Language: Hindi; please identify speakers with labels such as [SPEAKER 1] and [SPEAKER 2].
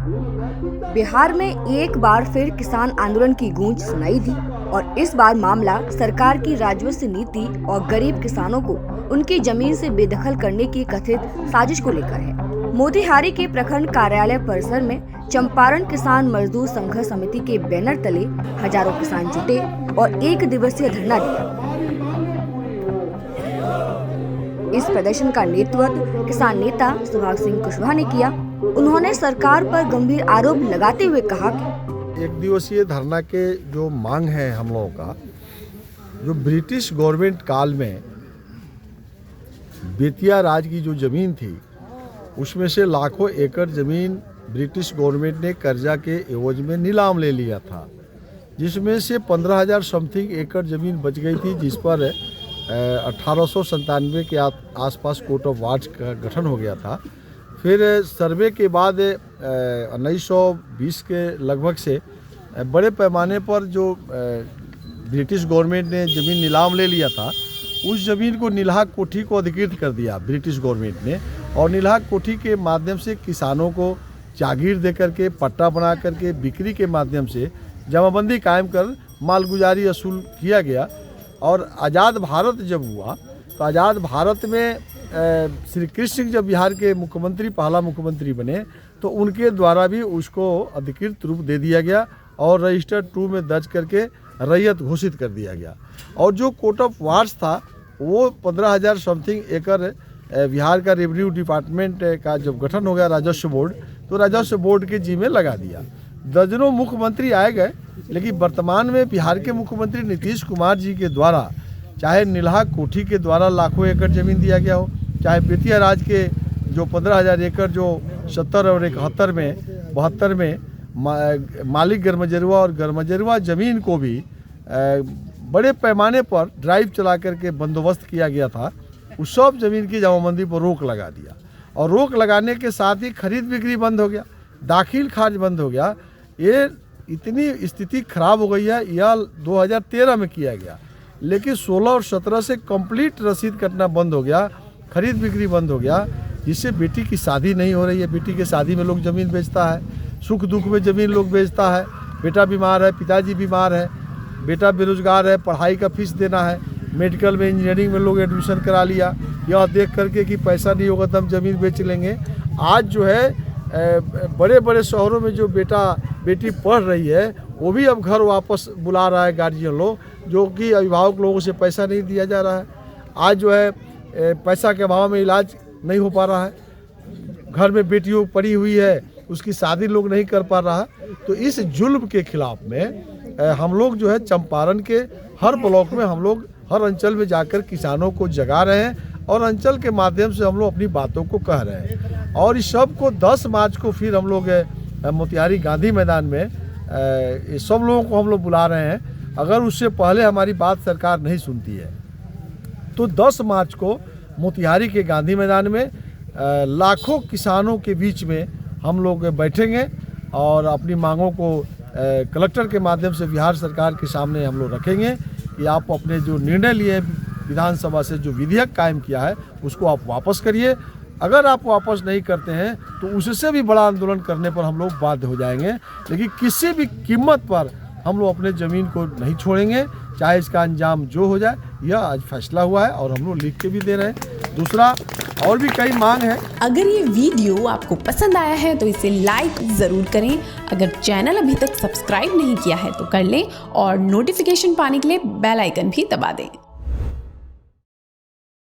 [SPEAKER 1] बिहार में एक बार फिर किसान आंदोलन की गूंज सुनाई दी और इस बार मामला सरकार की राजस्व नीति और गरीब किसानों को उनकी जमीन से बेदखल करने की कथित साजिश को लेकर है। मोतिहारी के प्रखंड कार्यालय परिसर में चंपारण किसान मजदूर संघर्ष समिति के बैनर तले हजारों किसान जुटे और एक दिवसीय धरना दिया। इस प्रदर्शन का नेतृत्व किसान नेता सुभाष सिंह कुशवाहा ने किया। उन्होंने सरकार पर गंभीर आरोप लगाते हुए कहा कि
[SPEAKER 2] एक दिवसीय धरना के जो मांग है हम लोगों का, जो ब्रिटिश गवर्नमेंट काल में बेतिया राज की जो ज़मीन थी उसमें से लाखों एकड़ ज़मीन ब्रिटिश गवर्नमेंट ने कर्जा के एवज में नीलाम ले लिया था, जिसमें से 15,000 समथिंग एकड़ ज़मीन बच गई थी, जिस पर 1897 के आसपास कोर्ट ऑफ वार्ड्स का गठन हो गया था। फिर सर्वे के बाद 1920 के लगभग से बड़े पैमाने पर जो ब्रिटिश गवर्नमेंट ने ज़मीन नीलाम ले लिया था, उस ज़मीन को नीलाहा कोठी को अधिकृत कर दिया ब्रिटिश गवर्नमेंट ने, और नीलाहा कोठी के माध्यम से किसानों को जागीर दे करके, पट्टा बना करके, बिक्री के माध्यम से जमाबंदी कायम कर मालगुजारी असूल किया गया। और आज़ाद भारत जब हुआ तो आज़ाद भारत में श्री कृष्ण सिंह जब बिहार के मुख्यमंत्री, पहला मुख्यमंत्री बने, तो उनके द्वारा भी उसको अधिकृत रूप दे दिया गया और रजिस्टर 2 में दर्ज करके रैयत घोषित कर दिया गया। और जो कोर्ट ऑफ वार्ड्स था वो 15,000 समथिंग एकड़ बिहार का रेवेन्यू डिपार्टमेंट का जब गठन हो गया राजस्व बोर्ड, तो राजस्व बोर्ड के जिम्मे लगा दिया। दर्जनों मुख्यमंत्री आए गए, लेकिन वर्तमान में बिहार के मुख्यमंत्री नीतीश कुमार जी के द्वारा, चाहे नीलाहा कोठी के द्वारा लाखों एकड़ ज़मीन दिया गया हो, चाहे बेतिया राज के जो 15,000 एकड़ जो 70 और 72 में मालिक गरमजरुआ और गरमजरुआ ज़मीन को भी बड़े पैमाने पर ड्राइव चला करके बंदोबस्त किया गया था, उस सब ज़मीन की जमाबंदी पर रोक लगा दिया। और रोक लगाने के साथ ही खरीद बिक्री बंद हो गया, दाखिल खारिज बंद हो गया। ये इतनी स्थिति खराब हो गई है, यह 2013 में किया गया, लेकिन 16 और 17 से कंप्लीट रसीद कटना बंद हो गया, खरीद बिक्री बंद हो गया, जिससे बेटी की शादी नहीं हो रही है। बेटी के शादी में लोग ज़मीन बेचता है, सुख दुख में ज़मीन लोग बेचता है। बेटा बीमार है, पिताजी बीमार है, बेटा बेरोजगार है, पढ़ाई का फीस देना है, मेडिकल में, इंजीनियरिंग में लोग एडमिशन करा लिया, यह देख करके कि पैसा नहीं होगा तो हम ज़मीन बेच लेंगे। आज जो है बड़े बड़े शहरों में जो बेटी पढ़ रही है, वो भी अब घर वापस बुला रहा है गार्जियन लोग, जो कि अभिभावक लोगों से पैसा नहीं दिया जा रहा है। आज जो है पैसा के अभाव में इलाज नहीं हो पा रहा है, घर में बेटियों पड़ी हुई है, उसकी शादी लोग नहीं कर पा रहा है। तो इस जुल्म के खिलाफ में हम लोग जो है चंपारण के हर ब्लॉक में, हम लोग हर अंचल में जाकर किसानों को जगा रहे हैं और अंचल के माध्यम से हम लोग अपनी बातों को कह रहे हैं। और इस सब को 10 मार्च को फिर हम लोग मोतिहारी गांधी मैदान में सब लोगों को हम लोग बुला रहे हैं। अगर उससे पहले हमारी बात सरकार नहीं सुनती है तो 10 मार्च को मोतिहारी के गांधी मैदान में लाखों किसानों के बीच में हम लोग बैठेंगे और अपनी मांगों को कलेक्टर के माध्यम से बिहार सरकार के सामने हम लोग रखेंगे कि आप अपने जो निर्णय लिए विधानसभा से, जो विधेयक कायम किया है, उसको आप वापस करिए। अगर आप वापस नहीं करते हैं तो उससे भी बड़ा आंदोलन करने पर हम लोग बाध्य हो जाएंगे, लेकिन किसी भी कीमत पर हम लोग अपने ज़मीन को नहीं छोड़ेंगे, चाहे इसका अंजाम जो हो जाए। यह आज फैसला हुआ है और हम लोग लिख के भी दे रहे हैं। दूसरा, और भी कई मांग है।
[SPEAKER 3] अगर ये वीडियो आपको पसंद आया है तो इसे लाइक ज़रूर करें। अगर चैनल अभी तक सब्सक्राइब नहीं किया है तो कर लें और नोटिफिकेशन पाने के लिए बेल आइकन भी दबा दें।